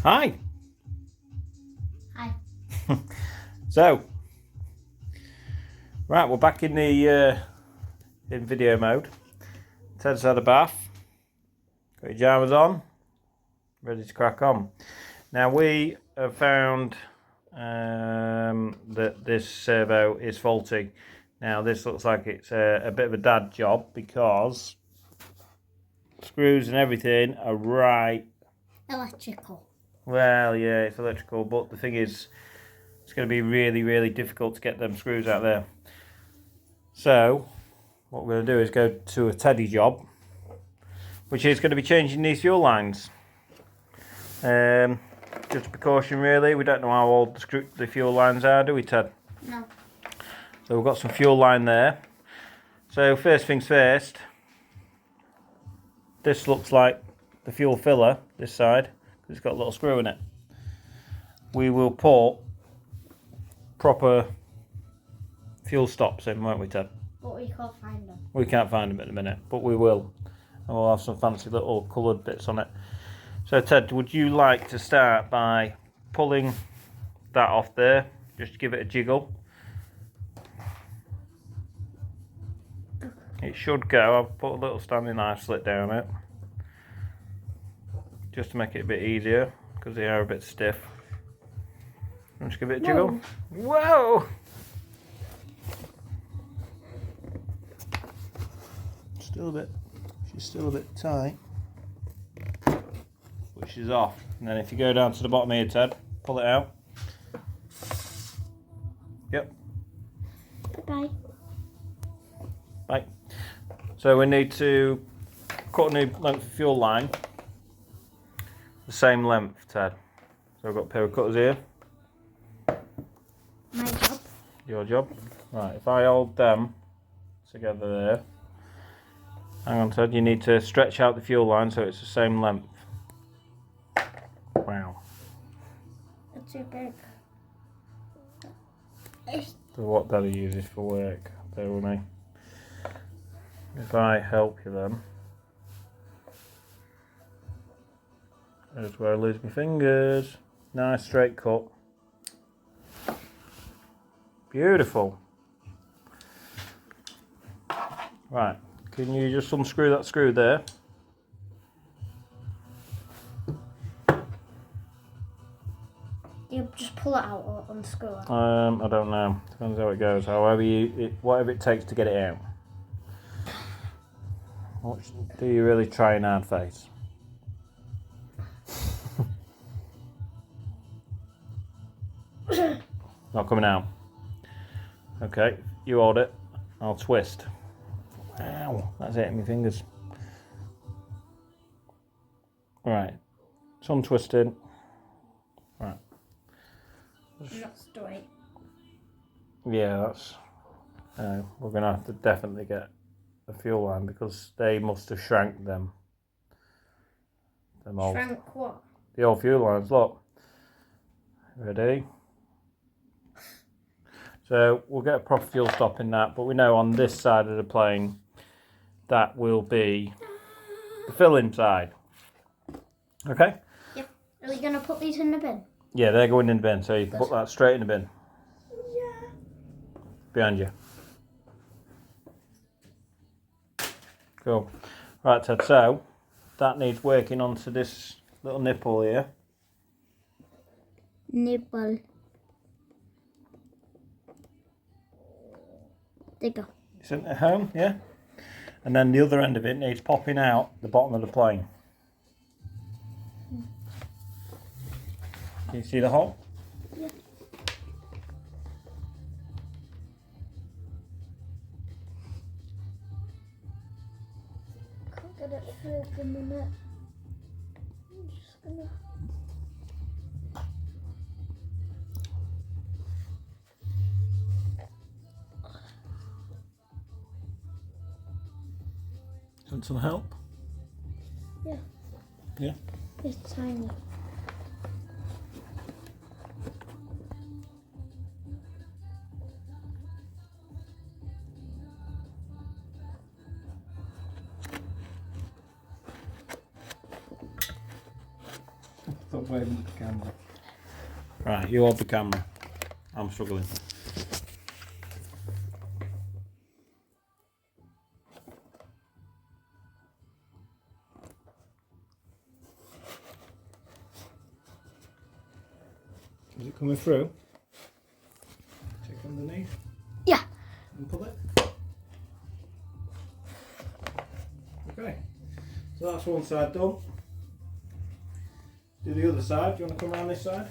Hi. Hi. So, right, we're back in the in video mode. Ted's had a bath, got your jammers on, ready to crack on. Now we have found that this servo is faulty. Now this looks like it's a bit of a dad job because screws and everything are right. Electrical. Well, yeah, it's electrical, but the thing is, it's going to be really, really difficult to get them screws out there. So, what we're going to do is go to a Teddy job, which is going to be changing these fuel lines. Just a precaution, really. We don't know how old the fuel lines are, do we, Ted? No. So we've got some fuel line there. So first things first, this looks like the fuel filler, this side, because it's got a little screw in it. We will put proper fuel stops in, won't we, Ted? But we can't find them. We can't find them at the minute, but we will. And we'll have some fancy little coloured bits on it. So Ted, would you like to start by pulling that off there? Just give it a jiggle. It should go. I've put a little standing knife slit down it, just to make it a bit easier, because they are a bit stiff. Just give it a jiggle. Whoa! She's still a bit tight. But she's off. And then if you go down to the bottom here, Ted, pull it out. Yep. Bye. Right. So we need to cut a new length of fuel line. The same length, Ted. So I've got a pair of cutters here. My job. Your job. Right, if I hold them together there. Hang on, Ted, you need to stretch out the fuel line so it's the same length. Wow. It's too big. So what Daddy uses for work. Bear with me. If I help you then. There's where I lose my fingers. Nice straight cut. Beautiful. Right, can you just unscrew that screw there? You just pull it out or unscrew it. I don't know. Depends how it goes. However, whatever it takes to get it out. Do you really try an hard face? Not coming out. Okay, you hold it. I'll twist. Ow, that's hitting my fingers. Right, it's untwisted. Right. Not straight. Yeah, that's. We're gonna have to definitely get a fuel line because they must have shrank them. Shrank what? The old fuel lines. Look. Ready? So we'll get a proper fuel stop in that, but we know on this side of the plane that will be the filling side. Okay? Yep. Are we going to put these in the bin? Yeah, they're going in the bin, so you can put that straight in the bin. Yeah. Behind you. Cool. Right, Ted, so that needs working onto this little nipple here. Nipple. There you go. It's in at home, yeah? And then the other end of it needs popping out the bottom of the plane. Can you see the hole? Yeah. Can't get it through for a minute. I'm just gonna. Want some help? Yeah. Yeah. It's tiny. Stop waving at the camera. Right, you hold the camera. I'm struggling. Is it coming through? Check underneath. Yeah. And pull it. Okay. So that's one side done. Do the other side. Do you want to come around this side?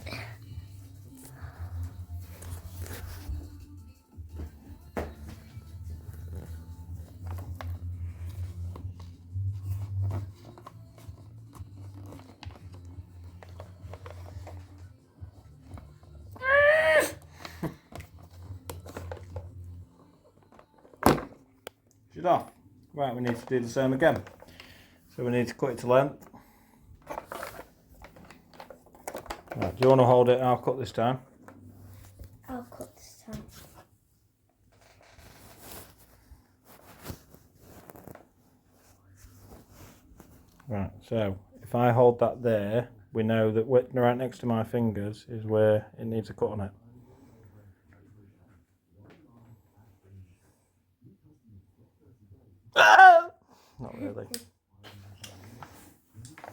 She's off. Right, we need to do the same again. So we need to cut it to length. Right, do you want to hold it? I'll cut this time. I'll cut this time. Right, so if I hold that there, we know that right next to my fingers is where it needs a cut on it. Not really.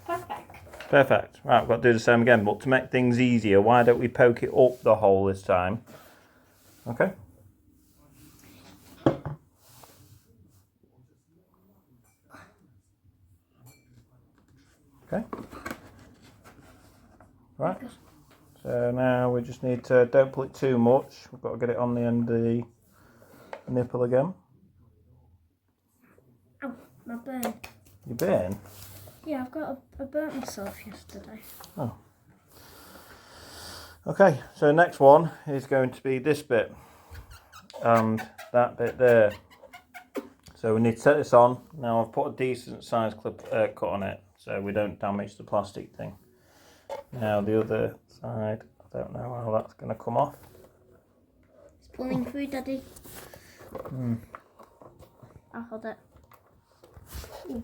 Perfect. Perfect. Right, we've got to do the same again, but to make things easier, why don't we poke it up the hole this time? Okay. Okay. Right. So now we just need to, don't pull it too much. We've got to get it on the end of the nipple again. Oh, my burn. You burn? Yeah, I burnt myself yesterday. Oh. Okay, so next one is going to be this bit and that bit there. So we need to set this on. Now I've put a decent size clip cut on it so we don't damage the plastic thing. Now the other side, I don't know how that's going to come off. It's pulling through, Daddy. Mm. I'll hold it. Ooh.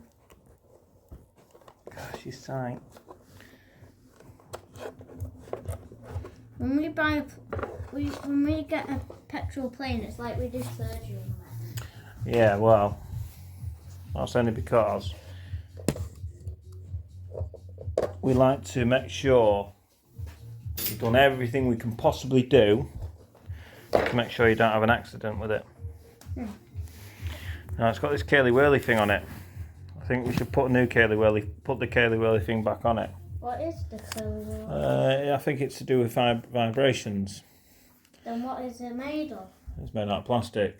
Gosh, she's tight. When we get a petrol plane, it's like we do surgery on it. Yeah, well, that's only because we like to make sure we've done everything we can possibly do to make sure you don't have an accident with it. Now it's got this curly whirly thing on it. I think we should put the curly whirly thing back on it. What is the curly whirly? I think it's to do with vibrations. Then what is it made of? It's made out of plastic.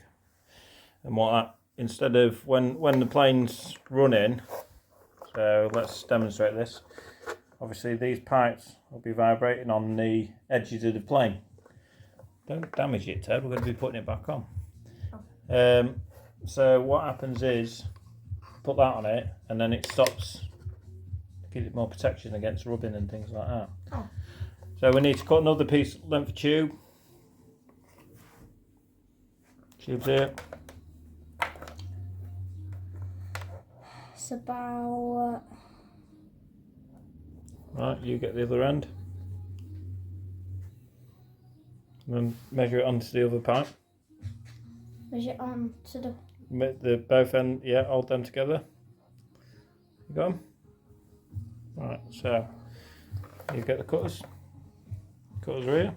And instead of when the plane's running, so let's demonstrate this. Obviously these pipes will be vibrating on the edges of the plane. Don't damage it, Ted, we're going to be putting it back on. Oh. So what happens is, put that on it and then it stops, gives it more protection against rubbing and things like that. Oh. So we need to cut another piece length of tube. Tube's here. It's about... Right, you get the other end. And then measure it onto the other pipe. Measure it on to the... Both ends, yeah, hold them together. You got them? Right, so you get the cutters. Cutters are here.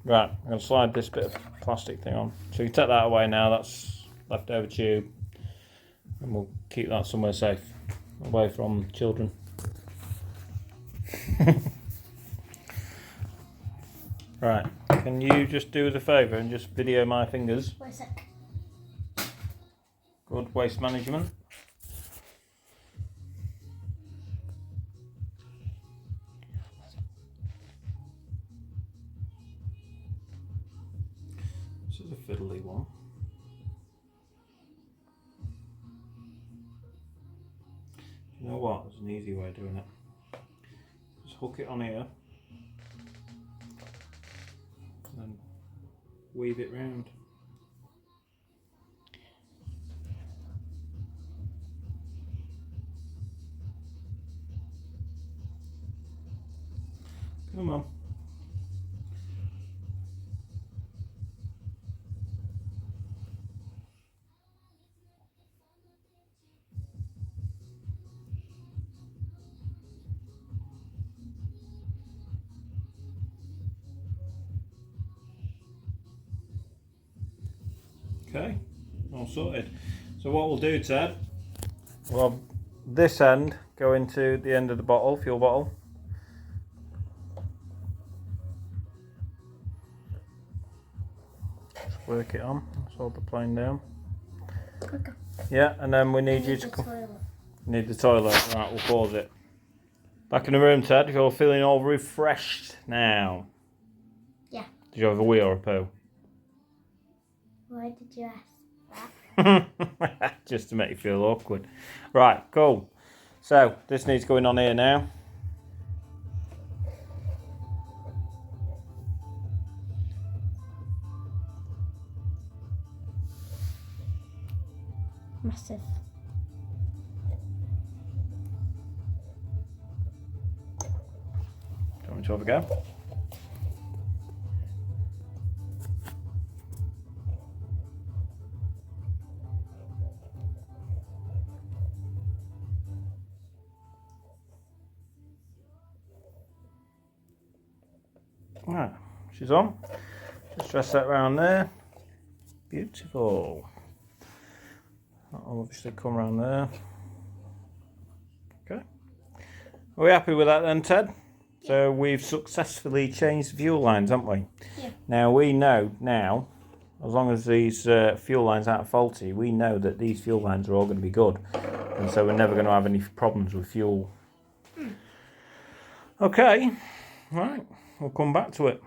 Right, I'm going to slide this bit of plastic thing on. So you can take that away now, that's leftover tube. And we'll keep that somewhere safe, away from children. Right, can you just do us a favour and just video my fingers? Wait a sec. Good waste management. This is a fiddly one. You know what? There's an easy way of doing it. Just hook it on here and then weave it round. Come on. Okay, all sorted. So what we'll do, Ted, we'll have this end go into the end of the bottle, fuel bottle. Just work it on, let's hold the plane down. Quicker. Yeah, and then we need you to need the toilet. Right, we'll pause it. Back in the room, Ted, you're feeling all refreshed now. Yeah. Did you have a wee or a poo? Why did you ask that? Just to make you feel awkward. Right, cool. So, this needs going on here now. Massive. Do you want me to have a go? Right, she's on. Just dress that around there. Beautiful. That'll obviously come around there. Okay. Are we happy with that then, Ted? Yeah. So we've successfully changed the fuel lines, haven't we? Yeah. Now we know now, as long as these fuel lines aren't faulty, we know that these fuel lines are all going to be good. And so we're never going to have any problems with fuel. Okay. Right. We'll come back to it.